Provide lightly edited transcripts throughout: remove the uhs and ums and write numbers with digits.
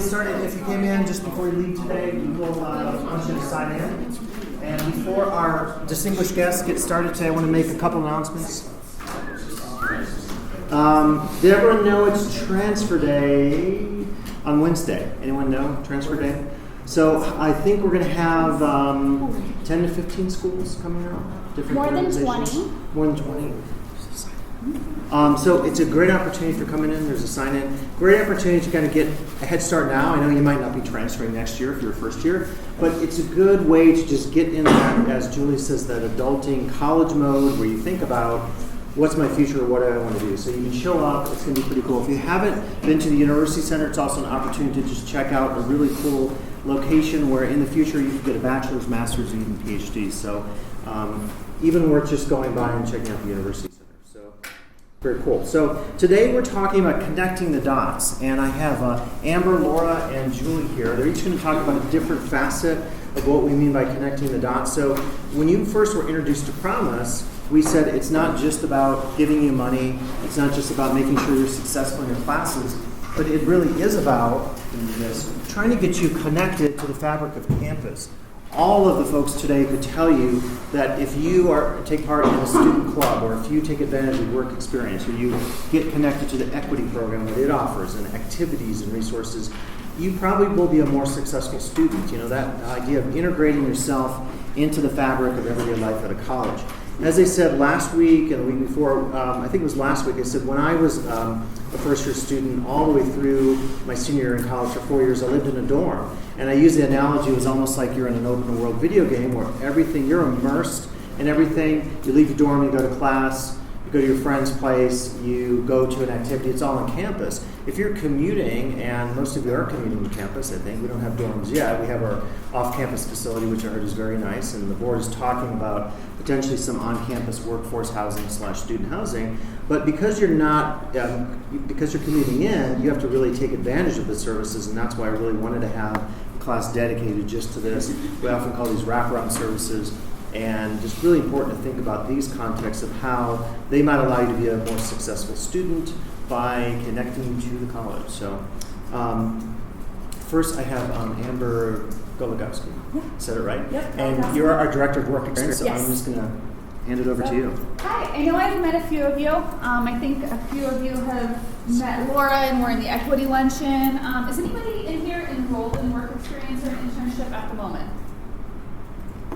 we started, if you came in just before you leave today, we will want you to sign in. And before our distinguished guests get started today, I want to make a couple announcements. Did everyone know it's transfer day on Wednesday? Anyone know transfer day? So I think we're going to have 10 to 15 schools coming out. More than 20. More than 20. So it's a great opportunity for coming in. There's a sign-in. Great opportunity to kind of get a head start now. I know you might not be transferring next year if you're first year, but it's a good way to just get in that, as Julie says, that adulting college mode where you think about what's my future, what do I want to do. So you can show up. It's going to be pretty cool. If you haven't been to the University Center, it's also an opportunity to just check out a really cool location where in the future you can get a bachelor's, master's, and even PhD. So even worth just going by and checking out the University Center. So very cool. So today we're talking about connecting the dots, and I have Amber, Laura, and Julie here. They're each going to talk about a different facet of what we mean by connecting the dots. So when you first were introduced to Promise, we said it's not just about giving you money, it's not just about making sure you're successful in your classes, but it really is about trying to get you connected to the fabric of campus. All of the folks today could tell you that if you take part in a student club, or if you take advantage of work experience, or you get connected to the equity program that it offers and activities and resources, you probably will be a more successful student. You know, that idea of integrating yourself into the fabric of everyday life at a college. As I said last week and the week before, I think it was last week, I said when I was a first-year student all the way through my senior year in college for 4 years, I lived in a dorm. And I use the analogy, it was almost like you're in an open-world video game where everything, you're immersed in everything. You leave the dorm, you go to class, you go to your friend's place, you go to an activity, it's all on campus. If you're commuting, and most of you are commuting to campus, I think, we don't have dorms yet. We have our off-campus facility, which I heard is very nice, and the board is talking about potentially some on-campus workforce housing / student housing. But because you're not, because you're commuting in, you have to really take advantage of the services, and that's why I really wanted to have a class dedicated just to this. We often call these wraparound services. And just really important to think about these contexts of how they might allow you to be a more successful student by connecting you to the college. So first I have Amber Goligoski. Yeah. Said it right? Yep. And you're our Director of Work Experience, so Yes. I'm just going to hand it over to you. Hi, I know I've met a few of you. I think a few of you have met Laura and we're in the equity luncheon. Is anybody in here enrolled in work experience or internship at the moment?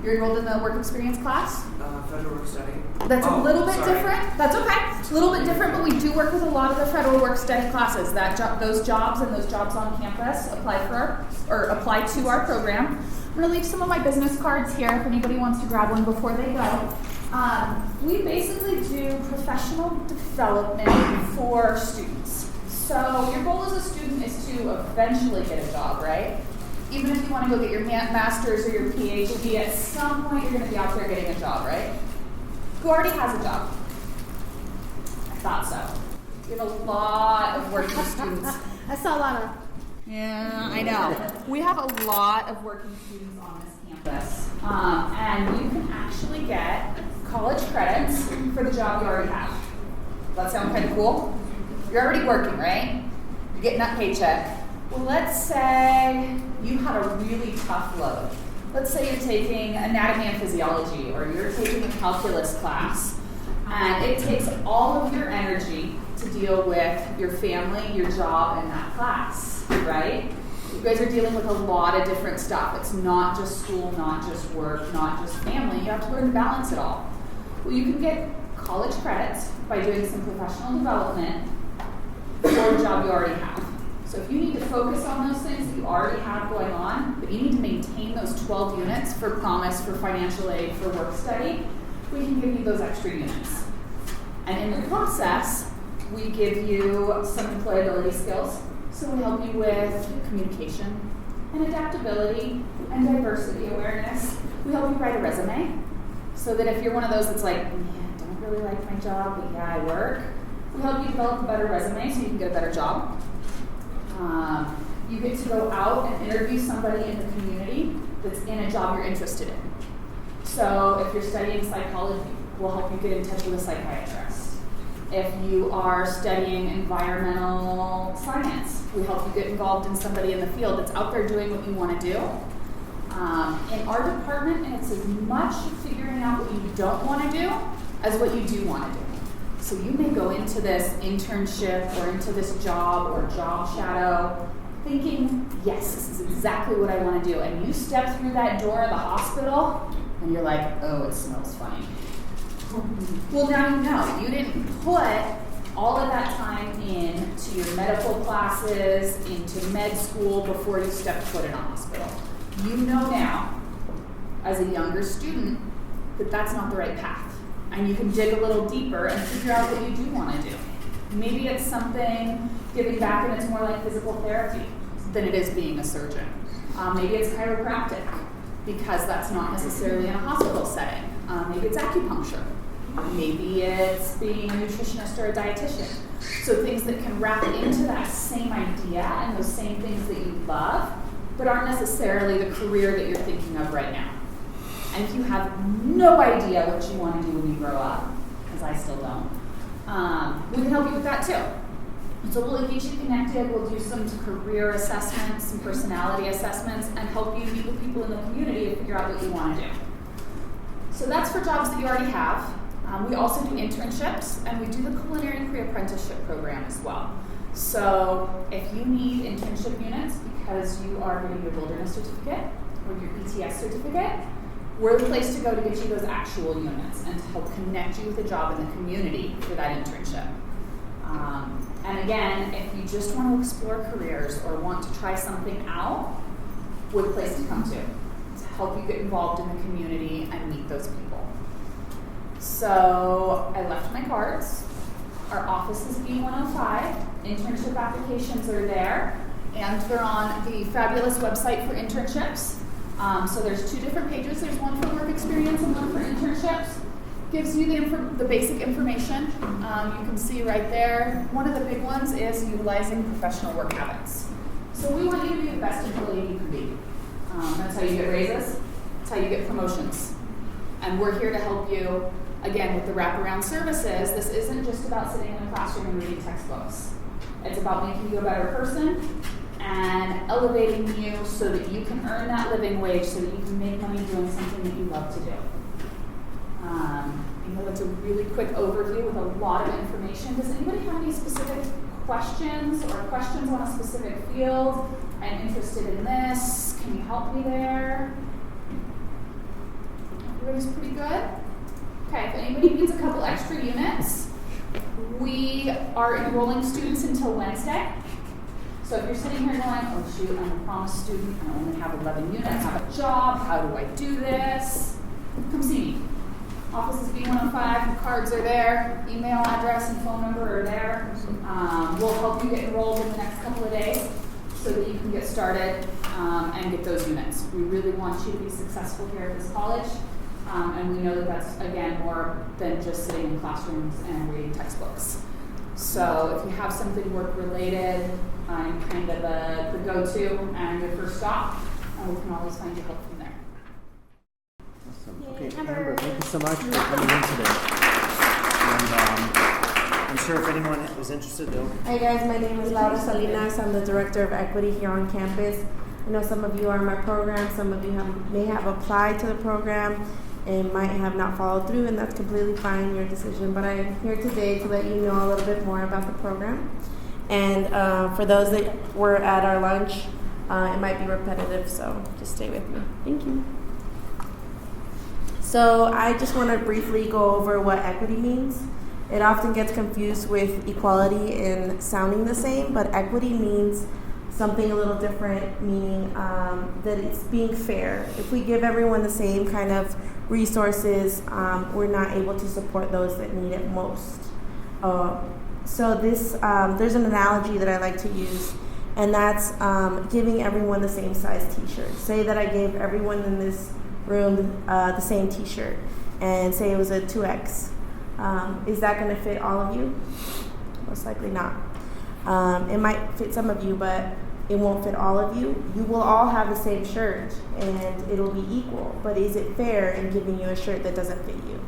You're enrolled in the work experience class? Federal work study. That's a little bit different. That's okay. It's a little bit different, but we do work with a lot of the federal work study classes. Those jobs and those jobs on campus apply to our program. I'm going to leave some of my business cards here if anybody wants to grab one before they go. We basically do professional development for students. So your goal as a student is to eventually get a job, right? Even if you want to go get your master's or your PhD, at some point you're going to be out there getting a job, right? Who already has a job? I thought so. We have a lot of working students. I saw a lot of. Yeah, I know. We have a lot of working students on this campus. And you can actually get college credits for the job you already have. Does that sound kind of cool? You're already working, right? You're getting that paycheck. Well, let's say you had a really tough load. Let's say you're taking anatomy and physiology, or you're taking a calculus class, and it takes all of your energy to deal with your family, your job, and that class, right? You guys are dealing with a lot of different stuff. It's not just school, not just work, not just family. You have to learn to balance it all. Well, you can get college credits by doing some professional development for the job you already have. So if you need to focus on those things that you already have going on, but you need to maintain those 12 units for Promise, for financial aid, for work study, we can give you those extra units. And in the process, we give you some employability skills. So we help you with communication and adaptability and diversity awareness. We help you write a resume so that if you're one of those that's like, I don't really like my job, but yeah, I work, we help you develop a better resume so you can get a better job. You get to go out and interview somebody in the community that's in a job you're interested in. So if you're studying psychology, we'll help you get in touch with a psychiatrist. If you are studying environmental science, we help you get involved in somebody in the field that's out there doing what you want to do. In our department, it's as much figuring out what you don't want to do as what you do want to do. So you may go into this internship or into this job or job shadow thinking, yes, this is exactly what I want to do. And you step through that door of the hospital and you're like, oh, it smells funny. Well, now you know. You didn't put all of that time into your medical classes, into med school before you stepped foot in a hospital. You know now, as a younger student, that that's not the right path. And you can dig a little deeper and figure out what you do want to do. Maybe it's something giving back and it's more like physical therapy than it is being a surgeon. Maybe it's chiropractic because that's not necessarily in a hospital setting. Maybe it's acupuncture. Maybe it's being a nutritionist or a dietitian. So things that can wrap into that same idea and those same things that you love, but aren't necessarily the career that you're thinking of right now. And if you have no idea what you want to do when you grow up, because I still don't, we can help you with that too. So we'll get you connected, we'll do some career assessments, some personality assessments, and help you meet with people in the community to figure out what you want to do. So that's for jobs that you already have. We also do internships, and we do the culinary pre-apprenticeship program as well. So if you need internship units because you are getting your wilderness certificate or your ETS certificate, we're the place to go to get you those actual units and to help connect you with a job in the community for that internship. And again, if you just want to explore careers or want to try something out, we're the place to come to help you get involved in the community and meet those people. So I left my cards. Our office is B105. Internship applications are there, and they're on the fabulous website for internships. So there's two different pages. There's one for work experience and one for internships. Gives you the basic information. You can see right there. One of the big ones is utilizing professional work habits. So we want you to be the best employee you can be. That's how you get raises. That's how you get promotions. And we're here to help you, again, with the wraparound services. This isn't just about sitting in a classroom and reading textbooks. It's about making you a better person and elevating you so that you can earn that living wage so that you can make money doing something that you love to do. I know it's a really quick overview with a lot of information. Does anybody have any specific questions or questions on a specific field? I'm interested in this. Can you help me there? Everybody's pretty good? Okay, if anybody needs a couple extra units, we are enrolling students until Wednesday. So if you're sitting here going, oh shoot, I'm a promised student, I only have 11 units, I have a job, how do I do this? Come see me. Office is B105, cards are there, email address and phone number are there. We'll help you get enrolled in the next couple of days so that you can get started and get those units. We really want you to be successful here at this college. And we know that that's, again, more than just sitting in classrooms and reading textbooks. So if you have something work-related, I'm kind of the go-to and your first stop, and we can always find you help from there. Awesome. Okay, Amber, thank you so much for coming in today. And I'm sure if anyone is interested, they'll... Hi guys, my name is Laura Salinas. I'm the Director of Equity here on campus. I know some of you are in my program, some of you may have applied to the program and might have not followed through, and that's completely fine, your decision. But I'm here today to let you know a little bit more about the program. And for those that were at our lunch, it might be repetitive, so just stay with me. Thank you. So I just want to briefly go over what equity means. It often gets confused with equality and sounding the same, but equity means something a little different, meaning that it's being fair. If we give everyone the same kind of resources, we're not able to support those that need it most. So this, there's an analogy that I like to use, and that's giving everyone the same size t-shirt. Say that I gave everyone in this room the same t-shirt, and say it was a 2X. Is that going to fit all of you? Most likely not. It might fit some of you, but it won't fit all of you. You will all have the same shirt, and it'll be equal. But is it fair in giving you a shirt that doesn't fit you?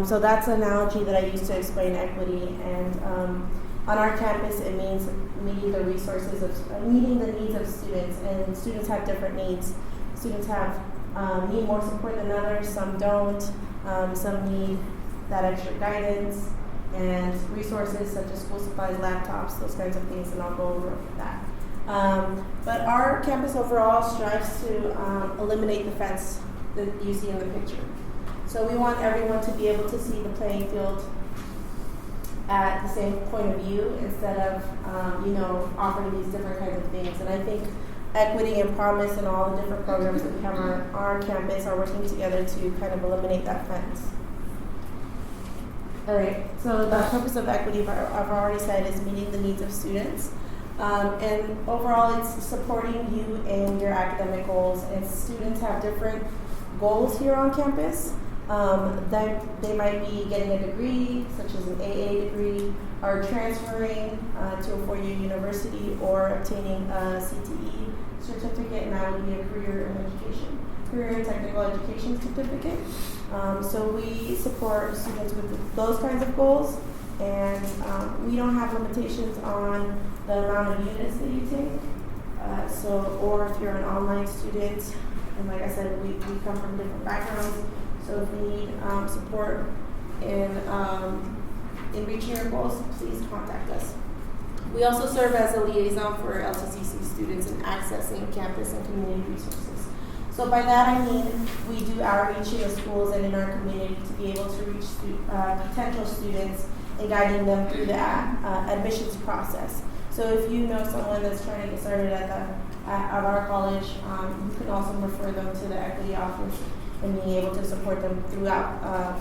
So that's an analogy that I use to explain equity. And on our campus, it means meeting the meeting the needs of students. And students have different needs. Students need more support than others. Some don't. Some need that extra guidance and resources such as school supplies, laptops, those kinds of things. And I'll go over that. But our campus overall strives to eliminate the fence that you see in the picture. So we want everyone to be able to see the playing field at the same point of view instead of, offering these different kinds of things. And I think equity and promise and all the different programs that we have on our campus are working together to kind of eliminate that fence. All right, so the purpose of equity, I've already said, is meeting the needs of students. And overall, it's supporting you in your academic goals. And students have different goals here on campus. They might be getting a degree, such as an AA degree, or transferring to a four-year university, or obtaining a CTE certificate, and that would be a career and technical education certificate. So we support students with those kinds of goals, and we don't have limitations on the amount of units that you take. Or if you're an online student, and like I said, we come from different backgrounds. So if you need support in reaching your goals, please contact us. We also serve as a liaison for LTCP students in accessing campus and community resources. So by that I mean we do outreach in the schools and in our community to be able to reach potential students and guiding them through the admissions process. So if you know someone that's trying to get started at our college, you can also refer them to the equity office and being able to support them throughout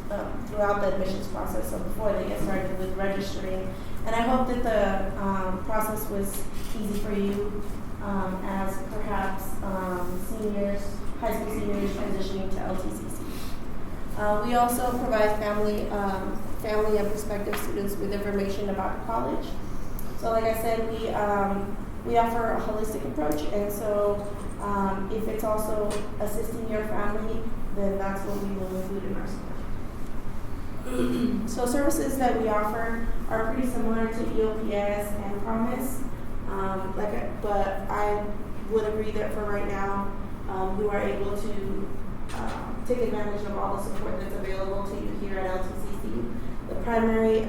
the admissions process, so before they get started with registering. And I hope that the process was easy for you as perhaps high school seniors transitioning to LTCP. We also provide family and prospective students with information about the college. So like I said, we offer a holistic approach, and so if it's also assisting your family, then that's what we will include in our support. So services that we offer are pretty similar to EOPS and Promise, but I would agree that for right now, you are able to take advantage of all the support that's available to you here at LTCC. The primary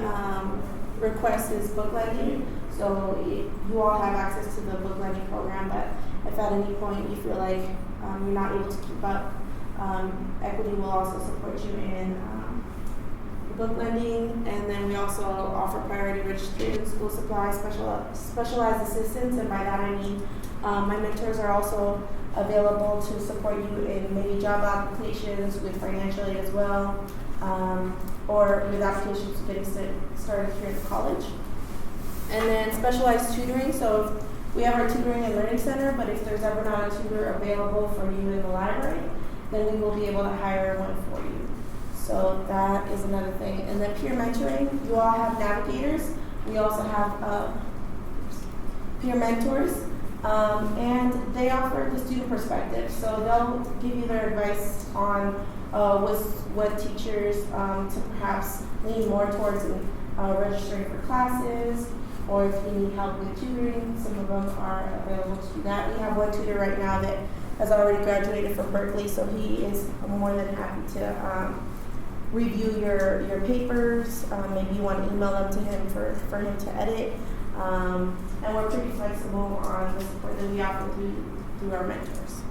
request is book lending. So you all have access to the book lending program, but if at any point you feel like you're not able to keep up, Equity will also support you in book lending. And then we also offer priority registration, school supplies, specialized assistance, and by that I mean my mentors are also available to support you in maybe job applications with financial aid as well, or with applications to getting started here at college. And then specialized tutoring. So we have our tutoring and learning center, but if there's ever not a tutor available for you in the library, then we will be able to hire one for you. So that is another thing. And then peer mentoring. You all have navigators. We also have peer mentors, and they offer the student perspective. So they'll give you their advice on what teachers to perhaps lean more towards in registering for classes, or if you need help with tutoring, some of them are available to do that. We have one tutor right now that has already graduated from Berkeley, so he is more than happy to review your papers. Maybe you want to email them to him for him to edit. And we're pretty flexible on the support that we offer through our mentors.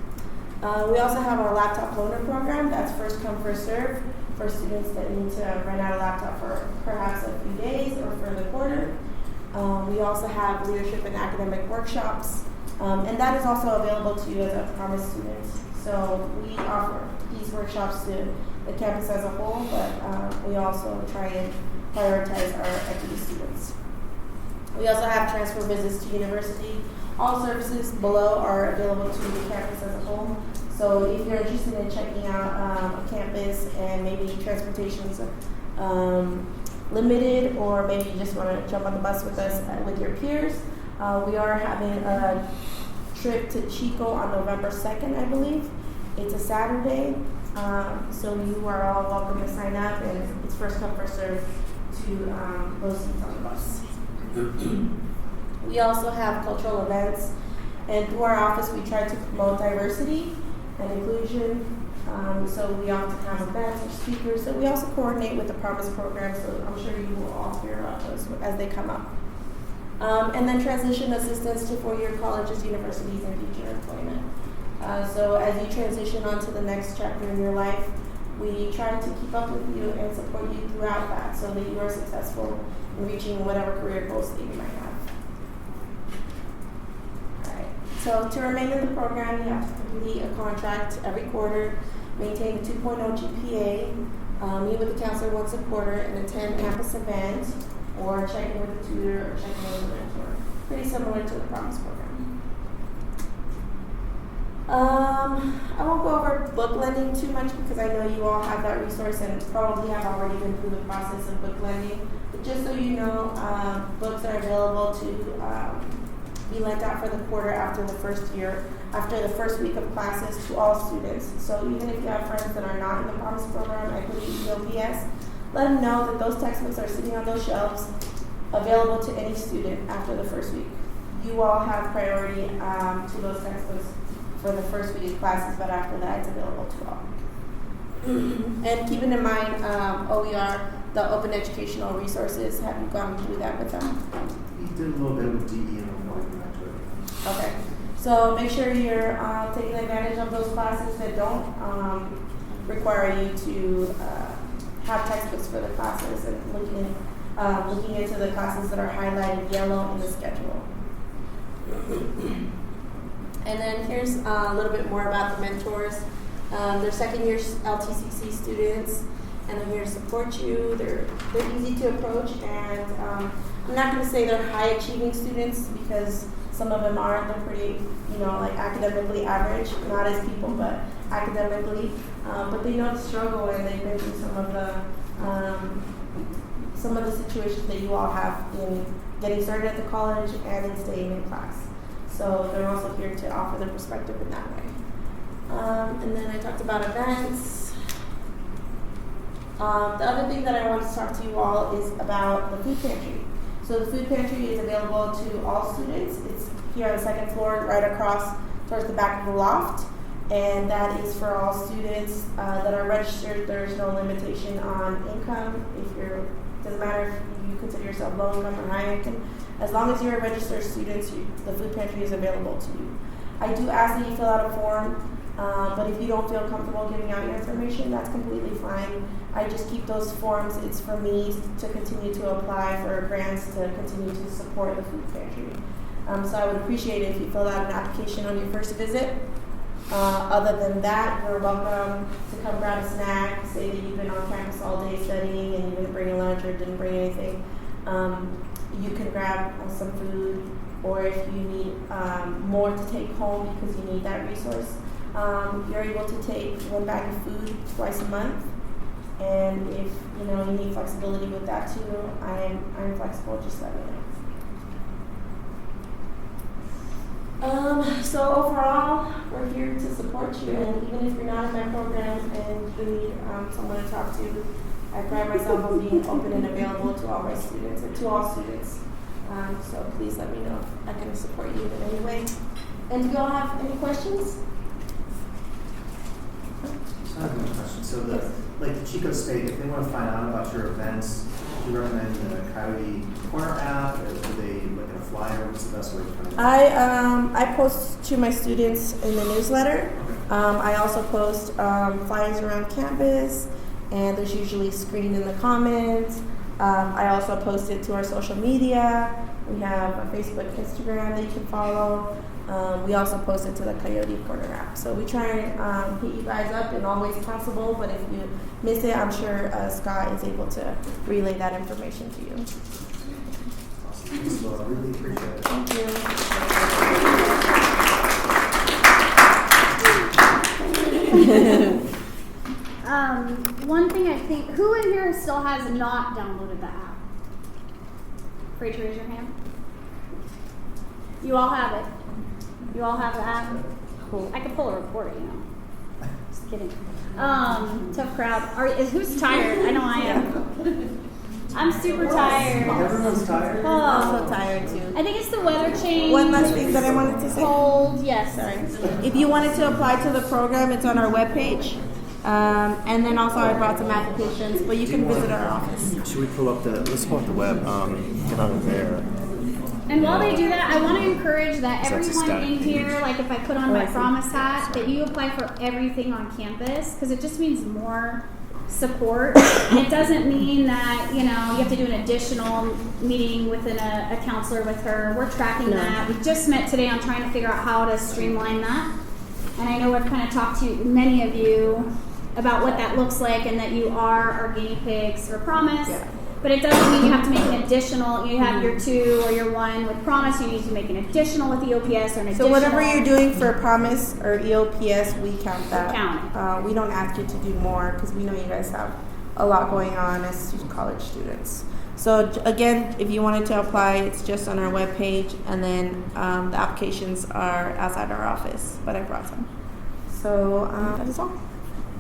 We also have our laptop loaner program. That's first come, first serve for students that need to rent out a laptop for perhaps a few days or for the quarter. We also have leadership and academic workshops, and that is also available to you as a Promise student. So we offer these workshops to the campus as a whole, but we also try and prioritize our equity students. We also have transfer visits to university. All services below are available to the campus as a whole. So if you're interested in checking out a campus and maybe transportation's limited, or maybe you just want to jump on the bus with us with your peers, we are having a trip to Chico on November 2nd, I believe. It's a Saturday. So you are all welcome to sign up, and it's first come, first serve to those seats on the bus. We also have cultural events, and through our office we try to promote diversity and inclusion. So we often have events or speakers that we also coordinate with the Promise program, so I'm sure you will all hear about those as they come up. And then transition assistance to four-year colleges, universities, and future employment. So as you transition on to the next chapter in your life, we try to keep up with you and support you throughout that so that you are successful in reaching whatever career goals that you might have. All right. So to remain in the program, you have to complete a contract every quarter, maintain a 2.0 GPA, meet with the counselor once a quarter, and attend campus events, or check in with a tutor or check in with a mentor. Pretty similar to the Promise program. I won't go over book lending too much because I know you all have that resource and probably have already been through the process of book lending. But just so you know, books are available to be lent out for the quarter after the first week of classes to all students. So even if you have friends that are not in the Promise program, Equity, EOPS, let them know that those textbooks are sitting on those shelves available to any student after the first week. You all have priority to those textbooks for the first week of classes, but after that it's available to all. And keeping in mind OER, the Open Educational Resources, have you gone through that with them? We did a little bit with DE and we'll go back to it. Okay, so make sure you're taking advantage of those classes that don't require you to have textbooks for the classes, and looking into the classes that are highlighted yellow in the schedule. And then here's a little bit more about the mentors. They're second year LTCC students, and they're here to support you. They're easy to approach, and I'm not going to say they're high achieving students because some of them aren't. They're pretty, like academically average, not as people, but academically. But they know the struggle, and they've been through some of the situations that you all have in getting started at the college and in staying in class. So they're also here to offer their perspective in that way. And then I talked about events. The other thing that I want to talk to you all is about the food pantry. So the food pantry is available to all students. It's here on the second floor, right across towards the back of the loft. And that is for all students that are registered. There's no limitation on income. Doesn't matter if you consider yourself low income or high income. As long as you're a registered student, the food pantry is available to you. I do ask that you fill out a form, but if you don't feel comfortable giving out your information, that's completely fine. I just keep those forms. It's for me to continue to apply for grants to continue to support the food pantry. So I would appreciate it if you filled out an application on your first visit. Other than that, you're welcome to come grab a snack, say that you've been on campus all day studying and you didn't bring a lunch or didn't bring anything. You can grab some food, or if you need more to take home because you need that resource, you're able to take one bag of food twice a month. And if you need flexibility with that too, I'm flexible. Just let me know. So overall, we're here to support you, and even if you're not in my program and you need someone to talk to, I pride myself on being open and available to all my students and to all students. So please let me know if I can support you in any way. And do you all have any questions? I have one question. So like the Chico State, if they want to find out about your events, do you recommend the Coyote Corner app, or do they look at a flyer? What's the best way to find it? I post to my students in the newsletter. Okay. I also post flyers around campus, and there's usually a screen in the comments. I also post it to our social media. We have a Facebook, Instagram that you can follow. We also post it to the Coyote Corner app. So we try and hit you guys up in all ways possible, but if you miss it, I'm sure Scott is able to relay that information to you. Awesome. Thanks, Laura. I really appreciate it. Thank you. One thing I think, who in here still has not downloaded the app? Free to raise your hand. You all have it. You all have the app? Cool. I could pull a report, Just kidding. Tough crowd. Who's tired? I know I am. I'm super tired. Everyone's tired. I'm so tired too. I think it's the weather change. One last thing that I wanted to say. Cold. Yes. Sorry. If you wanted to apply to the program, it's on our webpage. And then also I brought some applications, but you can visit our office. Should we pull up let's pull up the web, get on there. And while they do that, I want to encourage that So that's a everyone static in here, page. like if I put on my promise hat, that you apply for everything on campus, because it just means more support. It doesn't mean that, you have to do an additional meeting with a counselor with her. We're tracking that. We just met today on trying to figure out how to streamline that. And I know I've kind of talked to many of you about what that looks like and that you are our guinea pigs for Promise. Yeah. But it doesn't mean you have to make an additional, you have your 2 or your 1 with Promise, you need to make an additional with EOPS or an additional. So whatever you're doing for Promise or EOPS, we count that. Count We don't ask you to do more because we know you guys have a lot going on as college students. So again, if you wanted to apply, it's just on our webpage, and then the applications are outside our office, but I brought some. So that is all.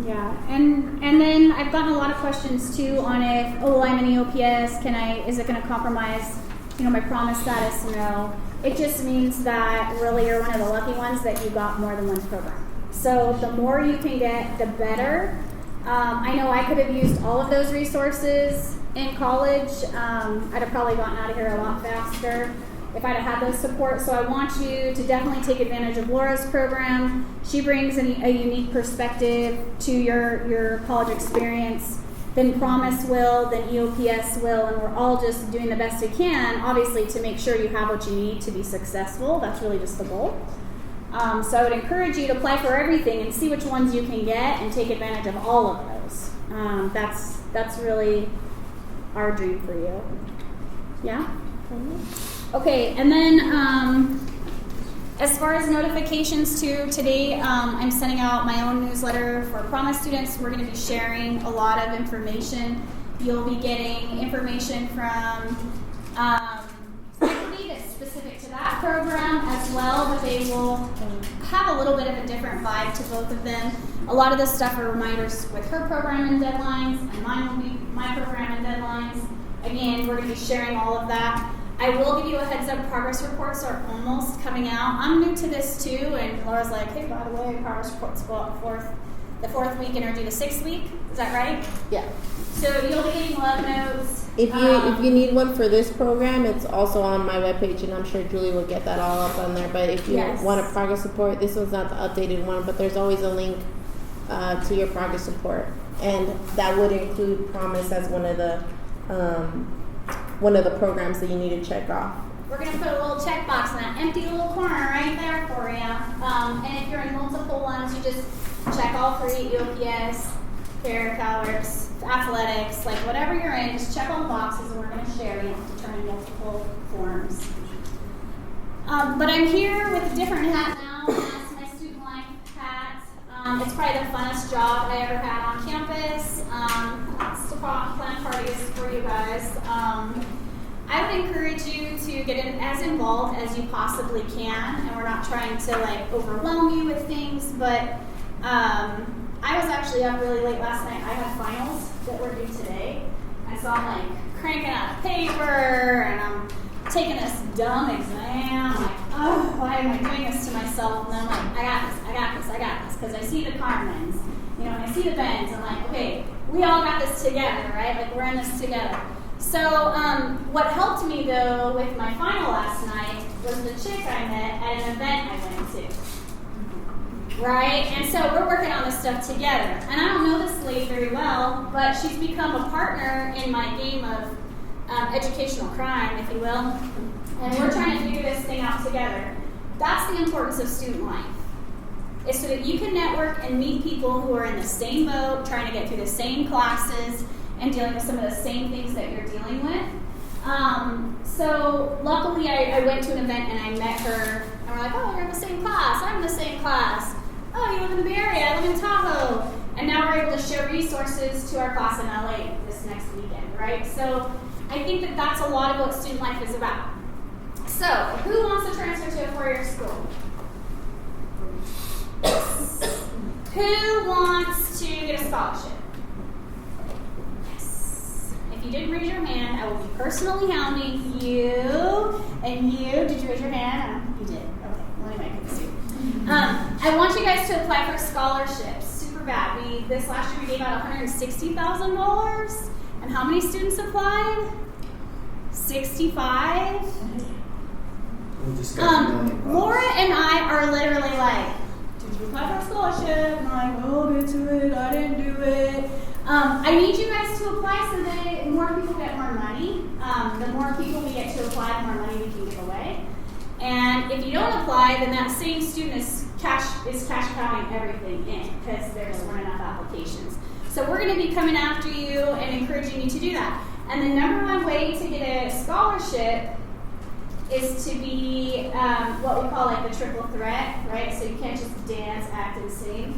Yeah, and then I've gotten a lot of questions too on if, I'm an EOPS, is it going to compromise, my Promise status? No. It just means that really you're one of the lucky ones that you got more than one program. So the more you can get, the better. I know I could have used all of those resources in college. I'd have probably gotten out of here a lot faster if I'd have had those support. So I want you to definitely take advantage of Laura's program. She brings a unique perspective to your college experience. Then Promise will, then EOPS will, and we're all just doing the best we can, obviously, to make sure you have what you need to be successful. That's really just the goal. So I would encourage you to apply for everything and see which ones you can get and take advantage of all of those. That's really our dream for you. Yeah? Okay, and then as far as notifications too, today I'm sending out my own newsletter for Promise students. We're going to be sharing a lot of information. You'll be getting information from faculty that's specific to that program as well, but they will have a little bit of a different vibe to both of them. A lot of this stuff are reminders with her program and deadlines, and mine will be my program and deadlines. Again, we're going to be sharing all of that. I will give you a heads up, progress reports are almost coming out. I'm new to this too, and Laura's like, hey, by the way, progress reports go out the 4th week and are due the 6th week. Is that right? Yeah. So you'll be getting love notes. If you need one for this program, it's also on my webpage, and I'm sure Julie will get that all up on there. But if you want a progress report, this one's not the updated one, but there's always a link to your progress report, and that would include Promise as one of the programs that you need to check off. We're going to put a little checkbox in that empty little corner right there for you. And if you're in multiple ones, you just check all 3, EOPS, CalWorks, athletics, like whatever you're in, just check all the boxes and we're going to share. You don't have to turn in multiple forms. But I'm here with a different hat now. That's my student life hat. It's probably the funnest job I ever had on campus. It's to plan parties for you guys. I would encourage you to get as involved as you possibly can, and we're not trying to overwhelm you with things, but I was actually up really late last night. I had finals that were due today, and so I'm cranking out paper, and I'm taking this dumb exam. I'm oh, why am I doing this to myself? And then I'm I got this, because I see the Carmens, and I see the Bens. I'm okay, we all got this together, right? We're in this together. So what helped me, though, with my final last night was the chick I met at an event I went to. Right? And so we're working on this stuff together. And I don't know this lady very well, but she's become a partner in my game of educational crime, if you will. And we're trying to figure this thing out together. That's the importance of student life. Is so that you can network and meet people who are in the same boat, trying to get through the same classes, and dealing with some of the same things that you're dealing with. So luckily I went to an event and I met her, and we're oh, you're in the same class, I'm in the same class. Oh, you live in the Bay Area, I live in Tahoe. And now we're able to share resources to our class in LA this next weekend, right? So I think that that's a lot of what student life is about. So, who wants to transfer to a four-year school? Who wants to get a scholarship? Yes. If you didn't raise your hand, I will be personally hounding you and you. Did you raise your hand? You did. Okay. Well, anyway, I couldn't see. I want you guys to apply for scholarships. Super bad. This last year we gave out $160,000. And how many students applied? 65. We just got $1 million. Laura and I are literally like, did you apply for a scholarship? And I'm like, oh, get to it. I didn't do it. I need you guys to apply so that more people get more money. The more people we get to apply, the more money we can give away. And if you don't apply, then that same student is cash cowing everything in because there just weren't enough applications. So we're going to be coming after you and encouraging you to do that. And the number one way to get a scholarship is to be what we call like the triple threat, right? So you can't just dance, act, and sing.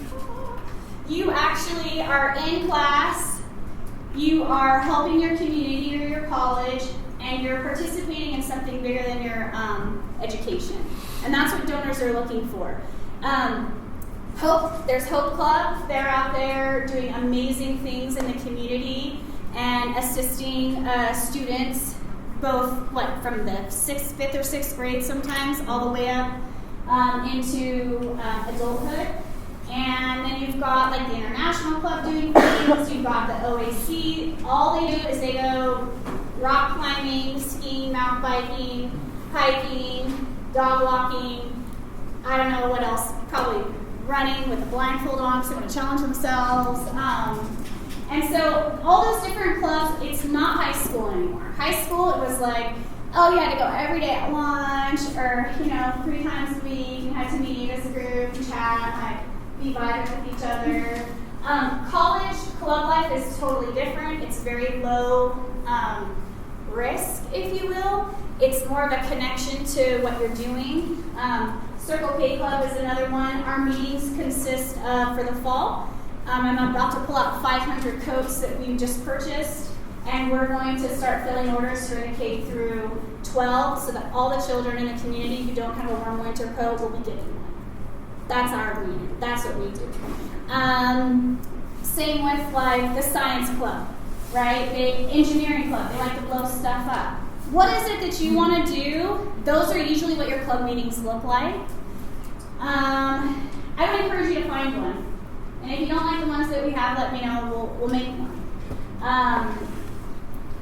You actually are in class, you are helping your community or your college, and you're participating in something bigger than your education. And that's what donors are looking for. There's Hope Club. They're out there doing amazing things in the community and assisting students, both from the 5th or 6th grade sometimes, all the way up into adulthood. And then you've got like the International Club doing things. You've got the OAC. All they do is they go rock climbing, skiing, mountain biking, hiking, dog walking. I don't know what else. Probably running with a blindfold on because they want to challenge themselves. And so all those different clubs, it's not high school anymore. High school, it was like, oh, you had to go every day at lunch or, 3 times a week. You had to meet as a group and chat, like be vibing with each other. College club life is totally different. It's very low risk, if you will. It's more of a connection to what you're doing. Circle K Club is another one. Our meetings consist of, for the fall, I'm about to pull out 500 coats that we just purchased, and we're going to start filling orders for the K through 12 so that all the children in the community who don't have a warm winter coat will be getting one. That's our agreement. That's what we do. Same with like the science club, right? The engineering club. They like to blow stuff up. What is it that you want to do? Those are usually what your club meetings look like. I would encourage you to find one. And if you don't like the ones that we have, let me know. We'll make one.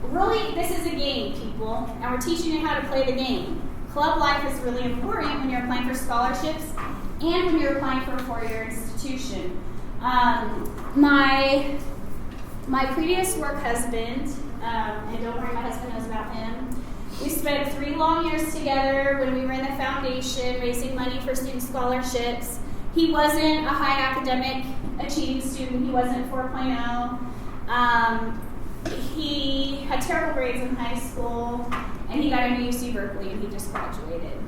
Really, this is a game, people, and we're teaching you how to play the game. Club life is really important when you're applying for scholarships and when you're applying for a four-year institution. My previous work husband, and don't worry, my husband knows about him. We spent 3 long years together when we were in the foundation raising money for student scholarships. He wasn't a high academic achieving student. He wasn't 4.0. He had terrible grades in high school, and he got into UC Berkeley, and he just graduated.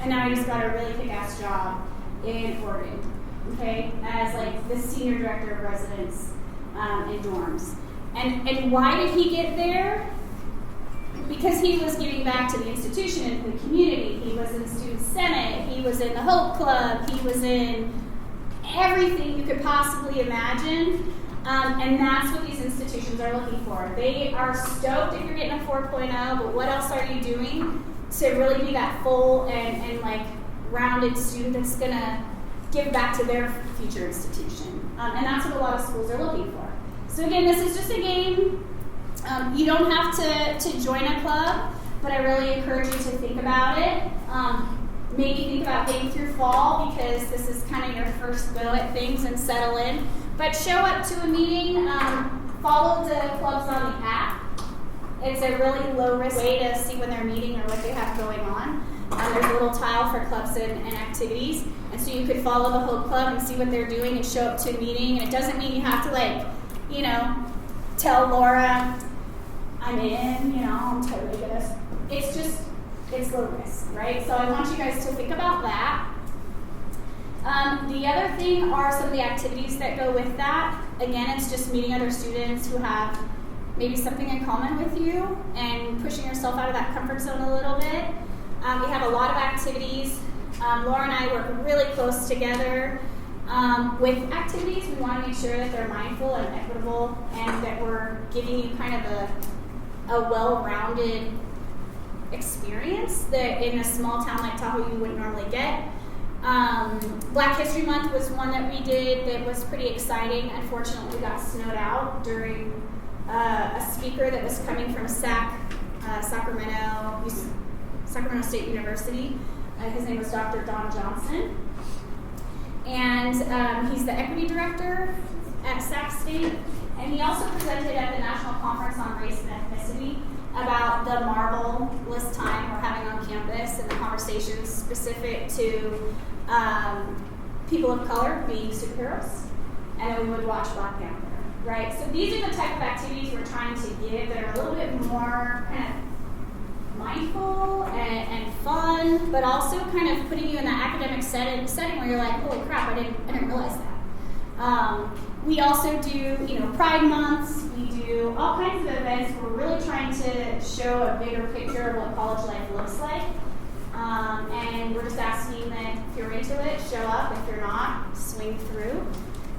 And now he just got a really kick-ass job in Oregon, okay, as like the senior director of residence in dorms. And why did he get there? Because he was giving back to the institution and the community. He was in the Student Senate. He was in the Hope Club. He was in everything you could possibly imagine. And that's what these institutions are looking for. They are stoked if you're getting a 4.0, but what else are you doing to really be that full and like rounded student that's going to give back to their future institution? And that's what a lot of schools are looking for. So again, this is just a game. You don't have to join a club, but I really encourage you to think about it. Maybe think about getting through fall because this is kind of your first go at things and settle in. But show up to a meeting, follow the clubs on the app. It's a really low-risk way to see when they're meeting or what they have going on. There's a little tile for clubs and activities. And so you could follow the whole club and see what they're doing and show up to a meeting. And it doesn't mean you have to, tell Laura, I'm in, I'm totally gonna. It's low risk, right? So I want you guys to think about that. The other thing are some of the activities that go with that. Again, it's just meeting other students who have maybe something in common with you and pushing yourself out of that comfort zone a little bit. We have a lot of activities. Laura and I work really close together. With activities, we want to make sure that they're mindful and equitable, and that we're giving you kind of a well-rounded experience that in a small town like Tahoe you wouldn't normally get. Black History Month was one that we did that was pretty exciting. Unfortunately, we got snowed out during a speaker that was coming from Sacramento State University. His name was Dr. Don Johnson. And he's the equity director at Sac State. And he also presented at the National Conference on Race and Ethnicity about the marvelous time we're having on campus and the conversations specific to people of color being superheroes. And then we would watch Black Panther, right? So these are the type of activities we're trying to give that are a little bit more kind of mindful and fun, but also kind of putting you in that academic setting where you're like, holy crap, I didn't realize that. We also do, Pride Months. We do all kinds of events. We're really trying to show a bigger picture of what college life looks like. And we're just asking that if you're into it, show up. If you're not, swing through.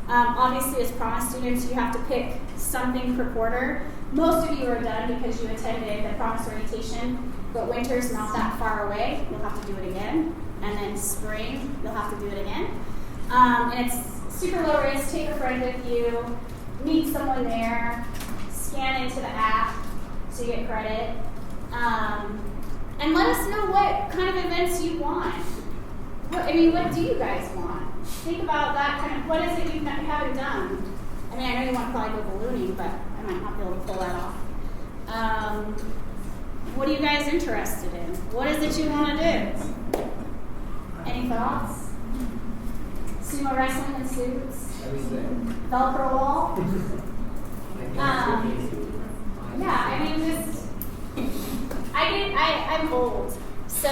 Obviously, as promise students, you have to pick something per quarter. Most of you are done because you attended the promise orientation, but winter's not that far away. You'll have to do it again. And then spring, you'll have to do it again. And it's super low risk. Take a friend with you, meet someone there, scan into the app so you get credit. And let us know what kind of events you want. What do you guys want? Think about that kind of, what is it you haven't done? I know you want to probably go ballooning, but I might not be able to pull that off. What are you guys interested in? What is it you want to do? Any thoughts? Sumo wrestling in suits? Velcro wall? I'm old. So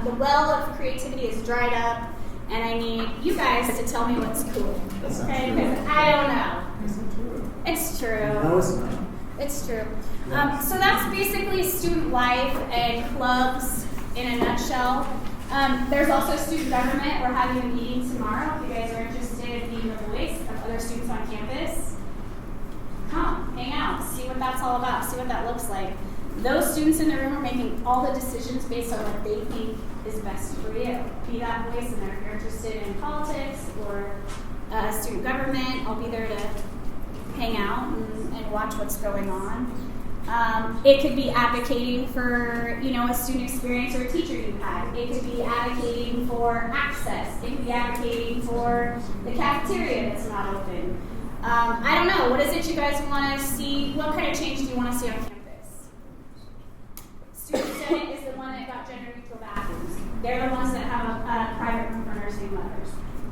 the well of creativity is dried up, and I need you guys to tell me what's cool. Okay? Because I don't know. It's true. No, it's not. It's true. So that's basically student life and clubs in a nutshell. There's also student government. We're having a meeting tomorrow. If you guys are interested in being the voice of other students on campus, come, hang out, see what that's all about, see what that looks like. Those students in the room are making all the decisions based on what they think is best for you. Be that voice in there. If you're interested in politics or student government, I'll be there to hang out and watch what's going on. It could be advocating for, a student experience or a teacher you've had. It could be advocating for access. It could be advocating for the cafeteria that's not open. I don't know. What is it you guys want to see? What kind of change do you want to see on campus? Student Senate is the one that got gender-neutral bathrooms. They're the ones that have a private room for nursing mothers.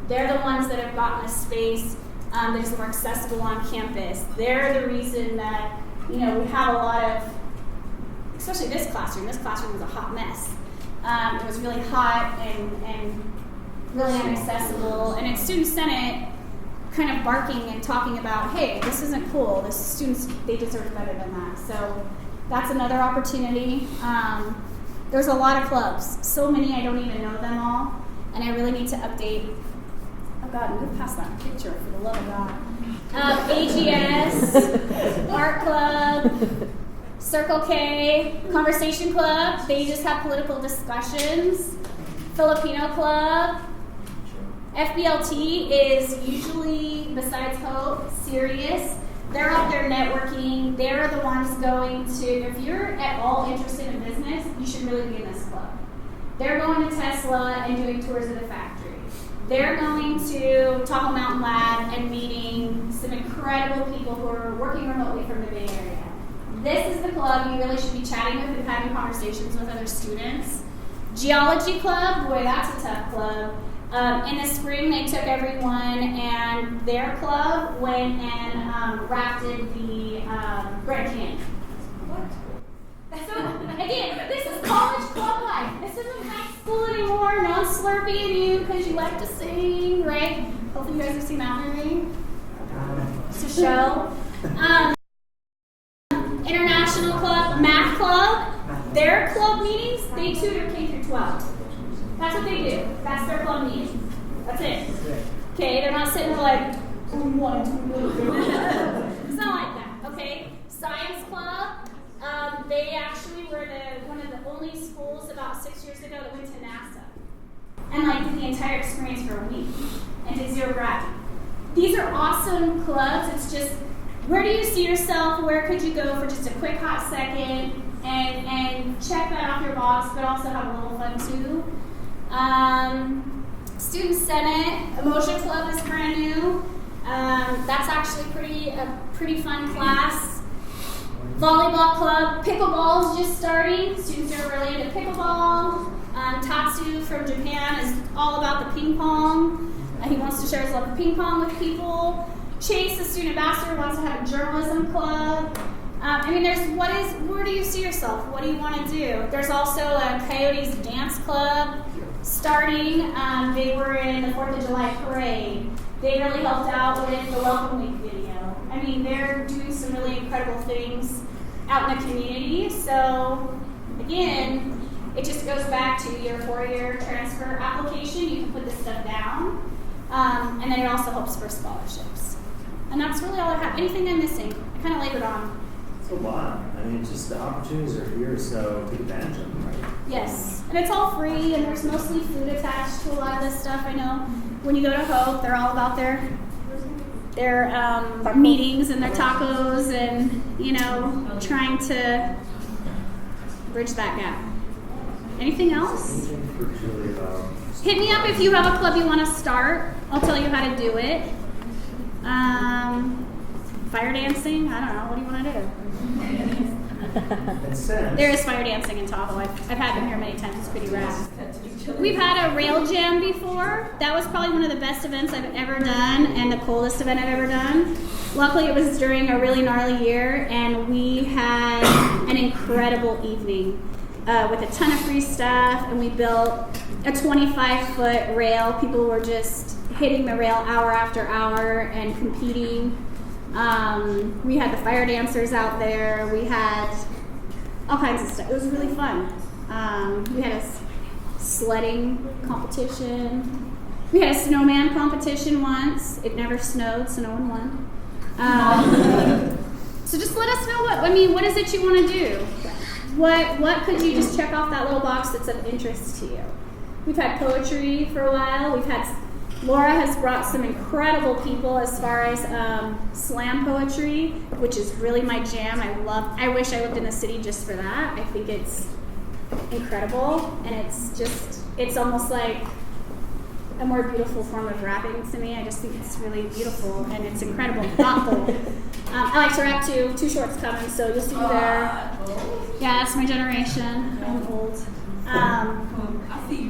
They're the ones that have gotten a space that is more accessible on campus. They're the reason that we have a lot of, especially this classroom. This classroom was a hot mess. It was really hot and really inaccessible. And it's Student Senate kind of barking and talking about, hey, this isn't cool. The students, they deserve better than that. So that's another opportunity. There's a lot of clubs. So many, I don't even know them all. And I really need to update. Oh God, move past that picture for the love of God. AGS, Art Club, Circle K, Conversation Club. They just have political discussions. Filipino Club. FBLT is usually, besides Hope, serious. They're out there networking. They're the ones going to, if you're at all interested in business, you should really be in this club. They're going to Tesla and doing tours of the factory. They're going to Tahoe Mountain Lab and meeting some incredible people who are working remotely from the Bay Area. This is the club you really should be chatting with and having conversations with other students. Geology Club, boy, that's a tough club. In the spring, they took everyone and their club went and rafted the Grand Canyon. So, again, this is college club life. This isn't high school anymore. No one's slurping you because you like to sing, right? Hopefully you guys have seen Mountain Rain. It's a show. International Club, Math Club, their club meetings, they tutor K through 12. That's what they do. That's their club meeting. That's it. Okay, they're not sitting there like, one, two, it's not like that, okay? Science club, they actually were one of the only schools about 6 years ago that went to NASA. And like did the entire experience for a week and did zero gravity. These are awesome clubs. It's just, where do you see yourself? Where could you go for just a quick hot second and check that off your box, but also have a little fun too. Student Senate, Emotion Club is brand new. That's actually a pretty fun class. Volleyball club, pickleball is just starting. Students are really into pickleball. Tatsu from Japan is all about the ping pong. He wants to share his love of ping pong with people. Chase, the student ambassador, wants to have a journalism club. Where do you see yourself? What do you want to do? There's also a Coyotes dance club starting. They were in the 4th of July parade. They really helped out with the Welcome Week video. I mean, they're doing some really incredible things out in the community. So, again, it just goes back to your 4-year transfer application. You can put this stuff down. And then it also helps for scholarships. And that's really all I have. Anything I'm missing? I kind of labored on. It's a lot. I mean, just the opportunities are here, so take advantage of them, right? Yes. And it's all free, and there's mostly food attached to a lot of this stuff. I know when you go to Hope, they're all about their meetings and their tacos and, trying to bridge that gap. Anything else? Anything for Julie about... Hit me up if you have a club you want to start. I'll tell you how to do it. Fire dancing? I don't know. What do you want to do? There is fire dancing in Tahoe. I've had them here many times. It's pretty rad. We've had a rail jam before. That was probably one of the best events I've ever done and the coolest event I've ever done. Luckily, it was during a really gnarly year, and we had an incredible evening with a ton of free stuff, and we built a 25-foot rail. People were just hitting the rail hour after hour and competing. We had the fire dancers out there. We had all kinds of stuff. It was really fun. We had a sledding competition. We had a snowman competition once. It never snowed, so no one won. So just let us know what is it you want to do? What could you just check off that little box that's of interest to you? We've had poetry for a while. Laura has brought some incredible people as far as slam poetry, which is really my jam. I wish I lived in the city just for that. I think it's incredible, and it's almost like a more beautiful form of rapping to me. I just think it's really beautiful, and it's incredible and thoughtful. I like to rap too. 2 Shorts coming, so you'll see me there. Yeah, that's my generation. I'm old.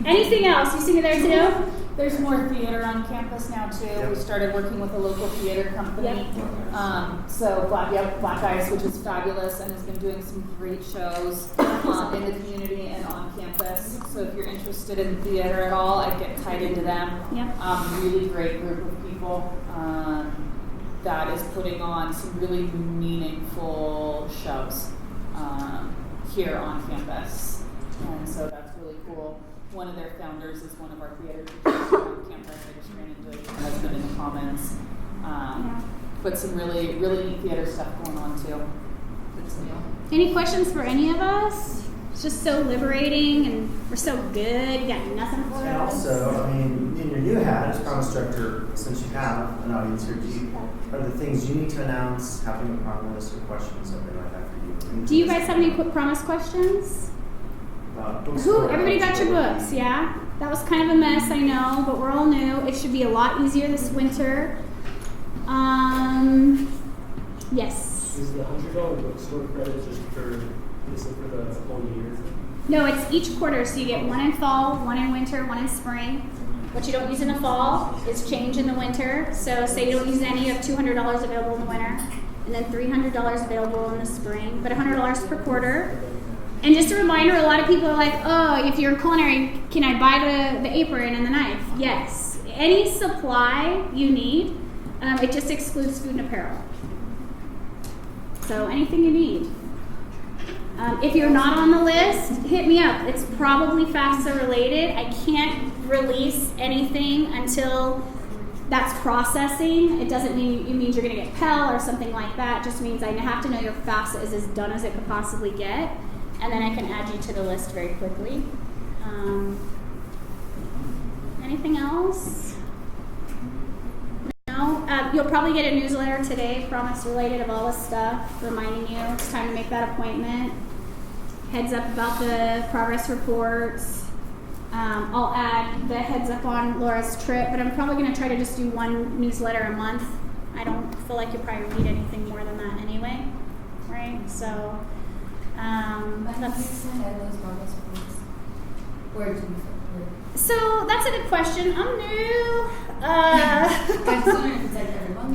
Anything else? You see me there too? There's more theater on campus now too. Yep. We started working with a local theater company. Yep. So Black Ice, which is fabulous and has been doing some great shows in the community and on campus. So if you're interested in theater at all, I'd get tied into them. Yep. Really great group of people that is putting on some really meaningful shows here on campus. And so that's really cool. One of their founders is one of our theater teachers on campus. I just ran into her husband in the comments. But some really, really neat theater stuff going on too. Any questions for any of us? It's just so liberating, and we're so good. You got nothing for And us. also, I mean, in your new hat as promise director, since you have an audience here, are the things you need to announce happening with promise or questions that they might have for you? Do you guys have any quick promise questions? Everybody got your books, yeah? That was kind of a mess, I know, but we're all new. It should be a lot easier this winter. Yes. Is the $100 bookstore credit just for the whole year? No, it's each quarter, so you get one in fall, one in winter, one in spring. What you don't use in the fall is change in the winter. So say you don't use any, you have $200 available in the winter, and then $300 available in the spring, but $100 per quarter. And just a reminder, a lot of people are like, oh, if you're culinary, can I buy the apron and the knife? Yes. Any supply you need, it just excludes food and apparel. So anything you need. If you're not on the list, hit me up. It's probably FAFSA related. I can't release anything until That's processing. It doesn't mean it means you're going to get Pell or something like that. It just means I have to know your FAFSA is as done as it could possibly get, and then I can add you to the list very quickly. Anything else? No? You'll probably get a newsletter today, promise related, of all this stuff, reminding you it's time to make that appointment. Heads up about the progress reports. I'll add the heads up on Laura's trip, but I'm probably going to try to just do one newsletter a month. I don't feel like you probably need anything more than that anyway, right? So, that's... Where do you So that's a good question. I'm new.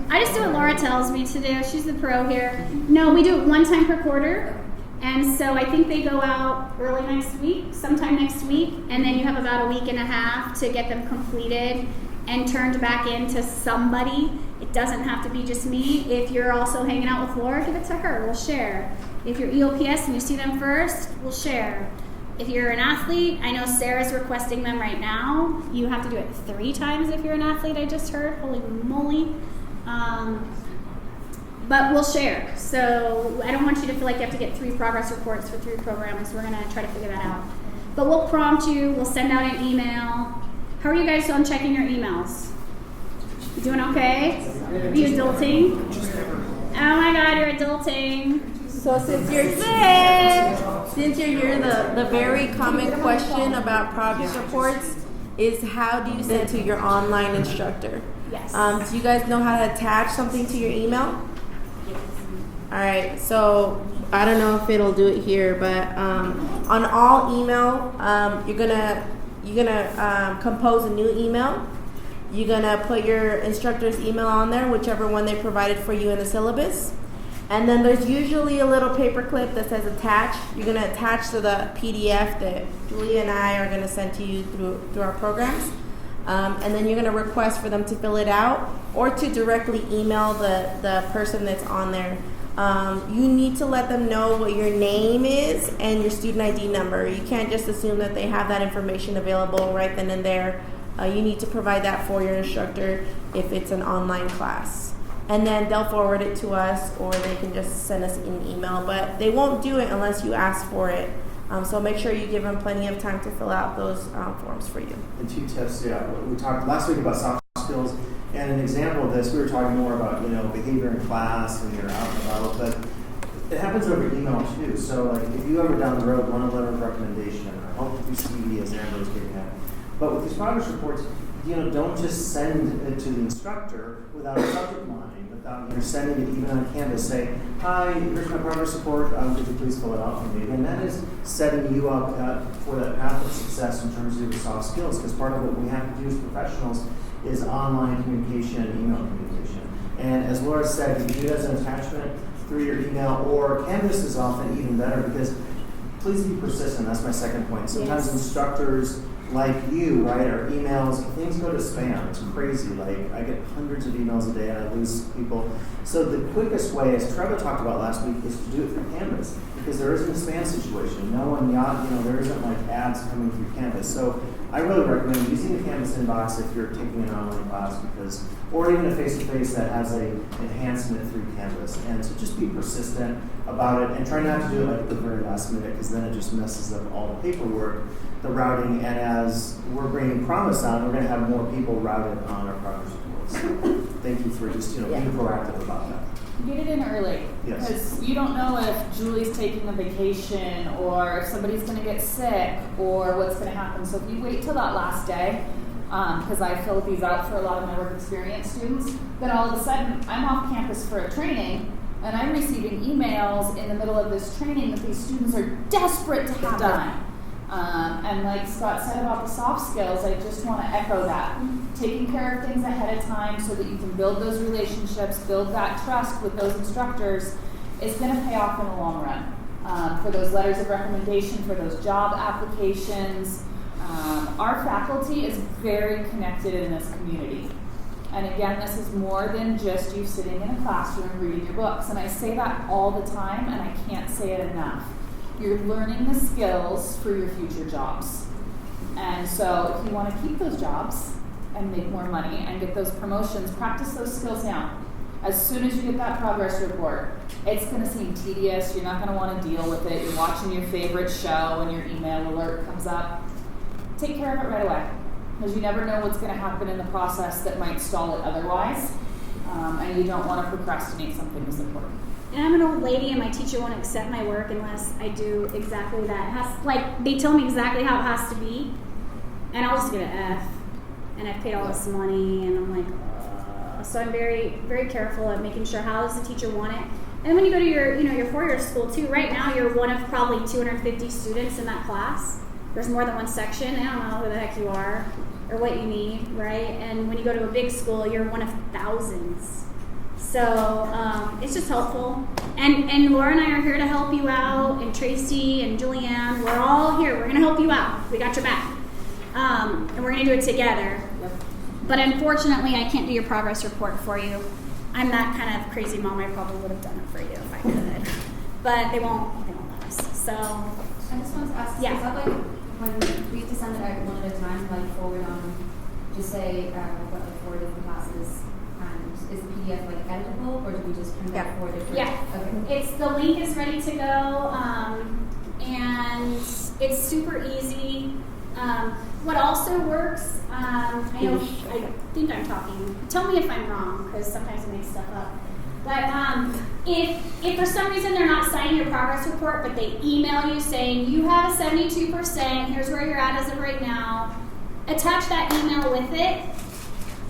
I just do what Laura tells me to do. She's the pro here. No, we do it one time per quarter. And so I think they go out early next week, sometime next week. And then you have about a week and a half to get them completed and turned back into somebody. It doesn't have to be just me. If you're also hanging out with Laura, give it to her. We'll share. If you're EOPS and you see them first, we'll share. If you're an athlete, I know Sarah's requesting them right now. You have to do it 3 times if you're an athlete, I just heard. Holy moly. But we'll share. So I don't want you to feel like you have to get 3 progress reports for 3 programs. We're going to try to figure that out. But we'll prompt you. We'll send out an email. How are you guys on checking your emails? You doing okay? Are you adulting? Oh my God, you're adulting. So since you're here, the very common question about progress reports is how do you send it to your online instructor? Yes. Do you guys know how to attach something to your email? Yes. All right, so I don't know if it'll do it here, but on all email, you're gonna compose a new email. You're gonna put your instructor's email on there, whichever one they provided for you in the syllabus. And then there's usually a little paper clip that says attach. You're going to attach to the PDF that Julia and I are going to send to you through our programs. And then you're going to request for them to fill it out or to directly email the person that's on there. You need to let them know what your name is and your student ID number. You can't just assume that they have that information available right then and there. You need to provide that for your instructor if it's an online class. And then they'll forward it to us, or they can just send us an email. But they won't do it unless you ask for it. So make sure you give them plenty of time to fill out those forms for you. And 2 tips, we talked last week about soft skills, and an example of this, we were talking more about, behavior in class when you're out and about, but it happens over email too. So like if you ever down the road want a letter of recommendation, or hope to do CVD as Amber was getting at, but with these progress reports, don't just send it to the instructor without a subject line, without sending it even on Canvas. Say, hi, here's my progress report. Could you please fill it out for me? And that is setting you up for that path of success in terms of your soft skills, because part of what we have to do as professionals is online communication and email communication. And as Laura said, you can do it as an attachment through your email, or Canvas is often even better, because please be persistent. That's my second point. Sometimes instructors like you, right, our emails, things go to spam. It's crazy. Like, I get hundreds of emails a day and I lose people. So the quickest way, as Trevor talked about last week, is to do it through Canvas, because there isn't a spam situation. No one, there isn't like ads coming through Canvas. So I really recommend using the Canvas inbox if you're taking an online class, or even a face-to-face that has a enhancement through Canvas. And so just be persistent about it, and try not to do it like at the very last minute, because then it just messes up all the paperwork, the routing. And as we're bringing Promise on, we're going to have more people routed on our progress reports. Thank you for just being proactive about that. Get it in early, Yes. because you don't know if Julie's taking a vacation, or if somebody's going to get sick, or what's going to happen. So if you wait till that last day, because I filled these out for a lot of my work experience students, then all of a sudden I'm off campus for a training, and I'm receiving emails in the middle of this training that these students are desperate to have done. And like Scott said about the soft skills, I just want to echo that. Taking care of things ahead of time so that you can build those relationships, build that trust with those instructors is going to pay off in the long run. For those letters of recommendation, for those job applications. Our faculty is very connected in this community. And again, this is more than just you sitting in a classroom reading your books. And I say that all the time, and I can't say it enough. You're learning the skills for your future jobs. And so if you want to keep those jobs and make more money and get those promotions, practice those skills now. As soon as you get that progress report, it's going to seem tedious. You're not going to want to deal with it. You're watching your favorite show and your email alert comes up. Take care of it right away, because you never know what's going to happen in the process that might stall it otherwise, and you don't want to procrastinate something that's important. And I'm an old lady, and my teacher won't accept my work unless I do exactly that. It has, like, they tell me exactly how it has to be, and I'll just get an F. And I've paid all this money, and I'm like, so I'm very, very careful at making sure how does the teacher want it. And then when you go to your 4-year school too, right now you're one of probably 250 students in that class. There's more than one section. I don't know who the heck you are or what you need, right? And when you go to a big school, you're one of thousands. So it's just helpful. And Laura and I are here to help you out, and Tracy and Julianne, we're all here. We're going to help you out. We got your back. And we're going to do it together. Yep. But unfortunately, I can't do your progress report for you. I'm that kind of crazy mom. I probably would have done it for you if I could. But they won't let us. So I just wanted to ask, Yeah. is that like when we have to send it out one at a time, like forward on, just say, I've got like 4 different classes, and is the PDF like editable, or do we just print out 4 different? Yeah. Okay. the link is ready to go, and it's super easy. What also works, I think I'm talking, tell me if I'm wrong, because sometimes I make stuff up. But if for some reason they're not signing your progress report, but they email you saying, you have a 72%, here's where you're at as of right now, attach that email with it,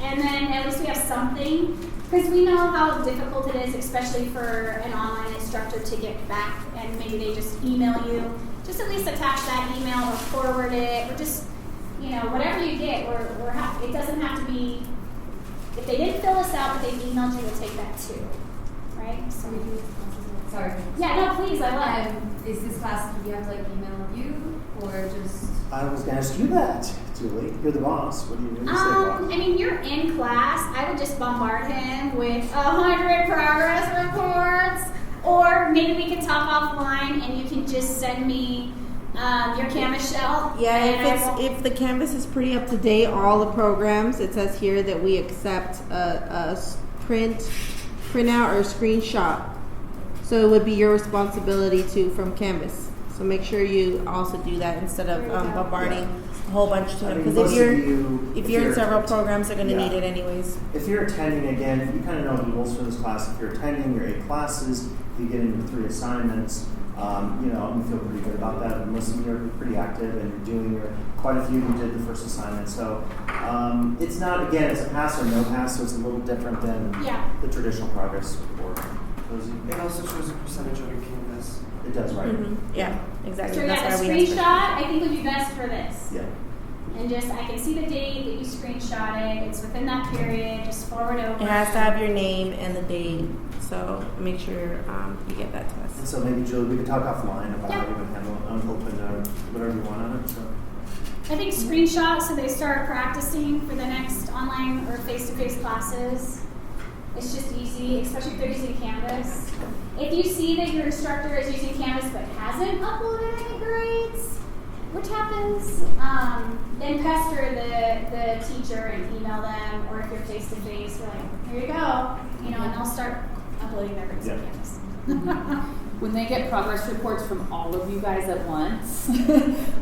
and then at least we have something. Because we know how difficult it is, especially for an online instructor to get back, and maybe they just email you. Just at least attach that email or forward it, or just, whatever you get, it doesn't have to be, if they didn't fill us out, but they emailed you, we'll take that too, right? So we do. Sorry. Yeah, no, please, I love Is this class, do we have to like email you, or just? I was going to ask you that, Julie. You're the boss. What do you say, boss? I mean, you're in class. I would just bombard him with 100 progress reports, or maybe we could talk offline and you can just send me your Canvas shell. Yeah, and if the Canvas is pretty up to date, all the programs, it says here that we accept a printout or a screenshot. So it would be your responsibility from Canvas. So make sure you also do that instead of bombarding a whole bunch to them. Because most if of you're in several programs, they're going to Yeah. need it anyways. If you're attending, again, if you kind of know the rules for this class, if you're attending your 8 classes, if you get into 3 assignments, you feel pretty good about that. And most of you are pretty active, and you're doing quite a few who did the first assignment. So it's not, again, it's a pass or no pass, so it's a little different than the traditional progress report. It also shows a percentage on your Canvas. It does, right? Mm-hmm. Yeah, exactly. So That's yeah, the why we asked screenshot I think would be best for this. Yeah. And just, I can see the date that you screenshot it. It's within that period. Just forward over. It has to have your name and the date, so make sure you get that to And us. so maybe, Julie, we could talk offline about Yeah. how you would handle it. I'm open to whatever you want on it. So. I think screenshots so they start practicing for the next online or face-to-face classes. It's just easy, especially if they're using Canvas. If you see that your instructor is using Canvas but hasn't uploaded any grades, which happens, then pester the teacher and email them, or if you're face-to-face, you're like, here you go, and they'll start uploading their grades on Canvas. When they get progress reports from all of you guys at once,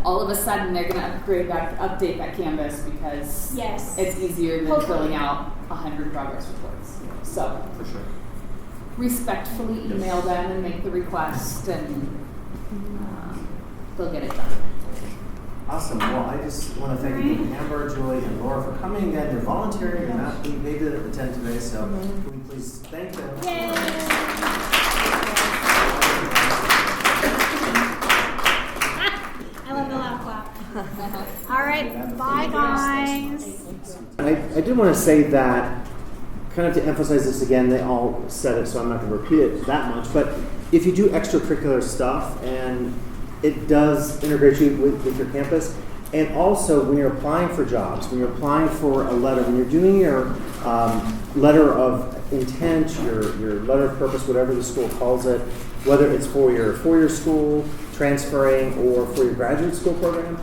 all of a sudden they're going to update that Canvas, because Yes. it's easier than Hopefully. filling out 100 progress reports. So For sure. respectfully email them and make the request, and they'll get it done. Awesome. Well, I just want to thank you, Amber, Julie, and Laura for coming again. You're volunteering. You're not being paid to attend today, so can we please thank them? I love the loud clap. All right, bye guys. I did want to say that, kind of to emphasize this again, they all said it, so I'm not going to repeat it that much, but if you do extracurricular stuff, and it does integrate you with your campus, and also when you're applying for jobs, when you're applying for a letter, when you're doing your letter of intent, your letter of purpose, whatever the school calls it, whether it's for your four-year school, transferring, or for your graduate school program,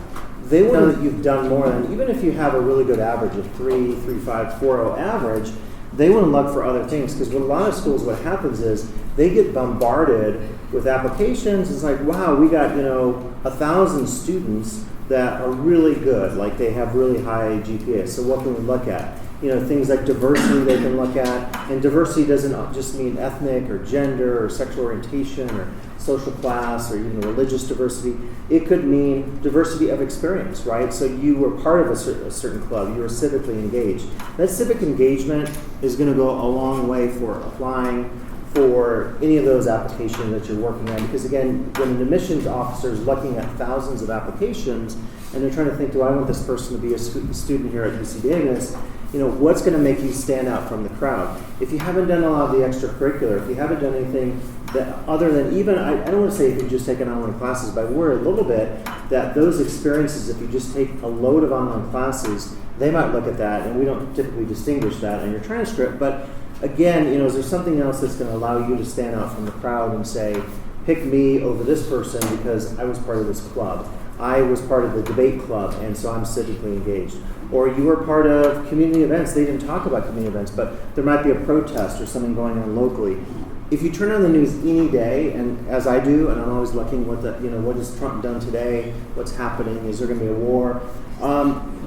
they will know that you've done more than, even if you have a really good average of 3.35, 4.0 average, they want to look for other things, because with a lot of schools what happens is they get bombarded with applications. It's like, wow, we got 1,000 students that are really good, like they have really high GPAs. So what can we look at? Things like diversity they can look at, and diversity doesn't just mean ethnic or gender or sexual orientation or social class or even religious diversity. It could mean diversity of experience, right? So you were part of a certain club, you were civically engaged. That civic engagement is going to go a long way for applying for any of those applications that you're working on, because again, when an admissions officer is looking at thousands of applications and they're trying to think, do I want this person to be a student here at UC Davis? What's going to make you stand out from the crowd? If you haven't done a lot of the extracurricular, if you haven't done anything that other than even, I don't want to say if you just taken online classes, but I worry a little bit that those experiences, if you just take a load of online classes, they might look at that, and we don't typically distinguish that on your transcript. But again, is there something else that's going to allow you to stand out from the crowd and say, pick me over this person because I was part of this club. I was part of the debate club, and so I'm civically engaged. Or you were part of community events. They didn't talk about community events, but there might be a protest or something going on locally. If you turn on the news any day, and as I do, and I'm always looking what has Trump done today, what's happening, is there going to be a war?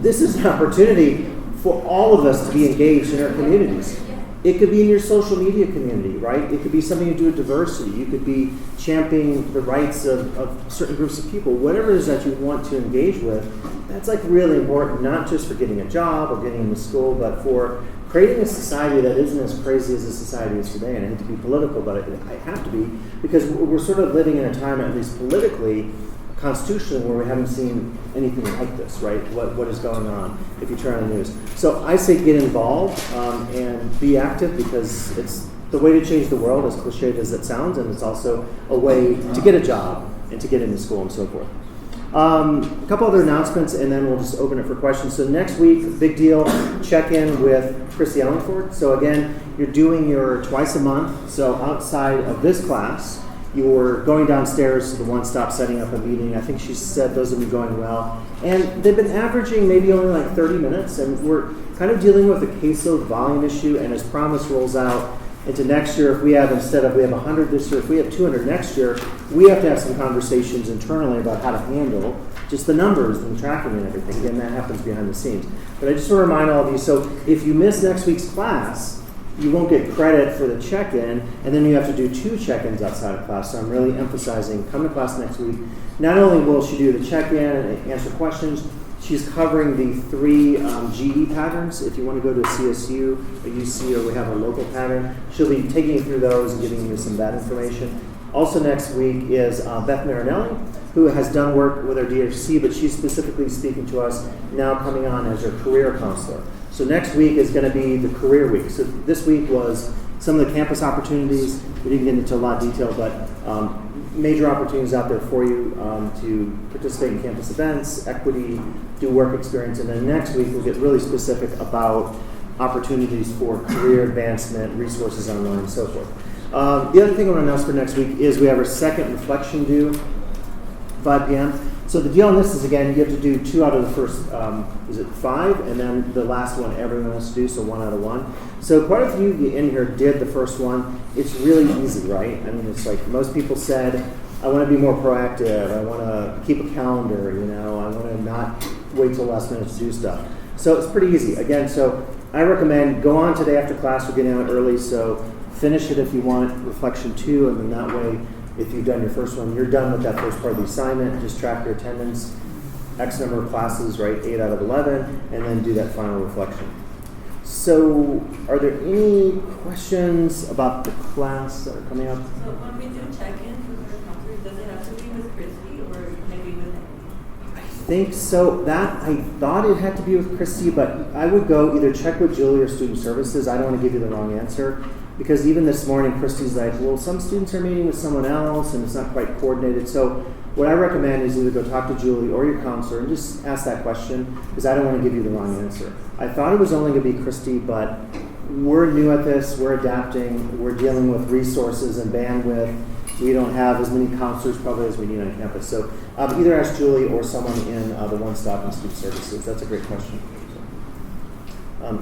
This is an opportunity for all of us to be engaged in our communities. It could be in your social media community, right? It could be something to do with diversity. You could be championing the rights of certain groups of people. Whatever it is that you want to engage with, that's like really important, not just for getting a job or getting into school, but for creating a society that isn't as crazy as the society is today. And I hate to be political, but I have to be, because we're sort of living in a time, at least politically, constitutionally, where we haven't seen anything like this, right? What is going on if you turn on the news? So I say get involved and be active, because it's the way to change the world, as cliched as it sounds, and it's also a way to get a job and to get into school and so forth. A couple other announcements, and then we'll just open it for questions. So next week, big deal, check in with Christy Ellingford. So again, you're doing your twice a month. So outside of this class, you're going downstairs to the one-stop, setting up a meeting. I think she said those have been going well. And they've been averaging maybe only like 30 minutes, and we're kind of dealing with a caseload volume issue, and as Promise rolls out into next year, if we have 100 this year, if we have 200 next year, we have to have some conversations internally about how to handle just the numbers and tracking and everything. Again, that happens behind the scenes. But I just want to remind all of you, so if you miss next week's class, you won't get credit for the check-in, and then you have to do 2 check-ins outside of class. So I'm really emphasizing, come to class next week. Not only will she do the check-in and answer questions, she's covering the 3 GE patterns. If you want to go to a CSU, a UC, or we have a local pattern, she'll be taking you through those and giving you some of that information. Also next week is Beth Marinelli, who has done work with our DHC, but she's specifically speaking to us now, coming on as our career counselor. So next week is going to be the career week. So this week was some of the campus opportunities. We didn't get into a lot of detail, but major opportunities out there for you to participate in campus events, equity, do work experience. And then next week we'll get really specific about opportunities for career advancement, resources online, and so forth. The other thing I want to announce for next week is we have our second reflection due, 5 p.m. So the deal on this is, again, you have to do 2 out of the first, 5, and then the last one everyone has to do, so 1 out of 1. So quite a few of you in here did the first one. It's really easy, right? I mean, it's like most people said, I want to be more proactive, I want to keep a calendar, I want to not wait till last minute to do stuff. So it's pretty easy. Again, so I recommend go on today after class. We're getting out early, so finish it if you want, reflection 2, and then that way, if you've done your first one, you're done with that first part of the assignment. Just track your attendance, X number of classes, right, 8 out of 11, and then do that final reflection. So are there any questions about the class that are coming up? So when we do check-in for the counselor, does it have to be with Christy or maybe with Amy? I think so. That I thought it had to be with Christy, but I would go either check with Julie or Student Services. I don't want to give you the wrong answer. Because even this morning, Christy's like, well, some students are meeting with someone else, and it's not quite coordinated. So what I recommend is either go talk to Julie or your counselor and just ask that question, because I don't want to give you the wrong answer. I thought it was only going to be Christy, but we're new at this. We're adapting. We're dealing with resources and bandwidth we don't have as many counselors probably as we need on campus. So either ask Julie or someone in the One Stop and Student Services. That's a great question.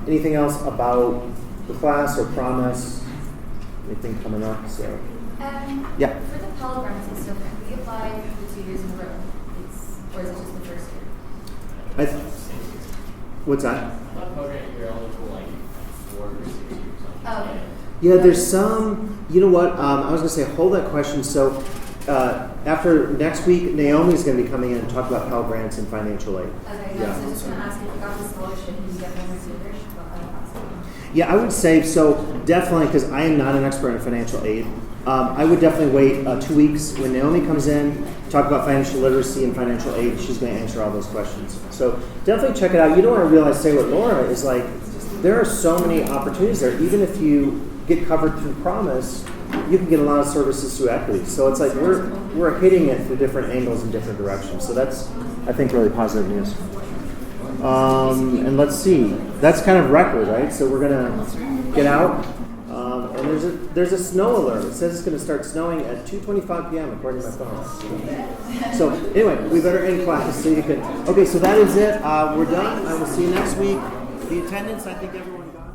Anything else about the class or promise? Anything coming up? So yeah. For the Pell Grants and stuff, can we apply for 2 years in a row? Or is it just the first year? What's that? On program, you're eligible like 4 or 6 years. Oh, okay. Yeah, there's some, you know what, I was going to say, hold that question. So after next week, Naomi's going to be coming in and talk about Pell Grants and financial aid. Okay, Yeah. so I was just going to ask if you got the scholarship, can you get one receivers? But I'll ask you. Yeah, I would say, so definitely, because I am not an expert in financial aid, I would definitely wait 2 weeks. When Naomi comes in, talk about financial literacy and financial aid, she's going to answer all those questions. So definitely check it out. You don't want to realize, say what Laura is like, there are so many opportunities there. Even if you get covered through Promise, you can get a lot of services through equity. So it's like we're hitting it through different angles and different directions. So that's, I think, really positive news. And let's see, that's kind of record, right? So we're gonna get out, and there's a snow alert. It says it's gonna start snowing at 2:25 p.m. according to my phone. So anyway, we better end class so you can. Okay, so that is it. We're done. I will see you next week. The attendance, I think everyone got.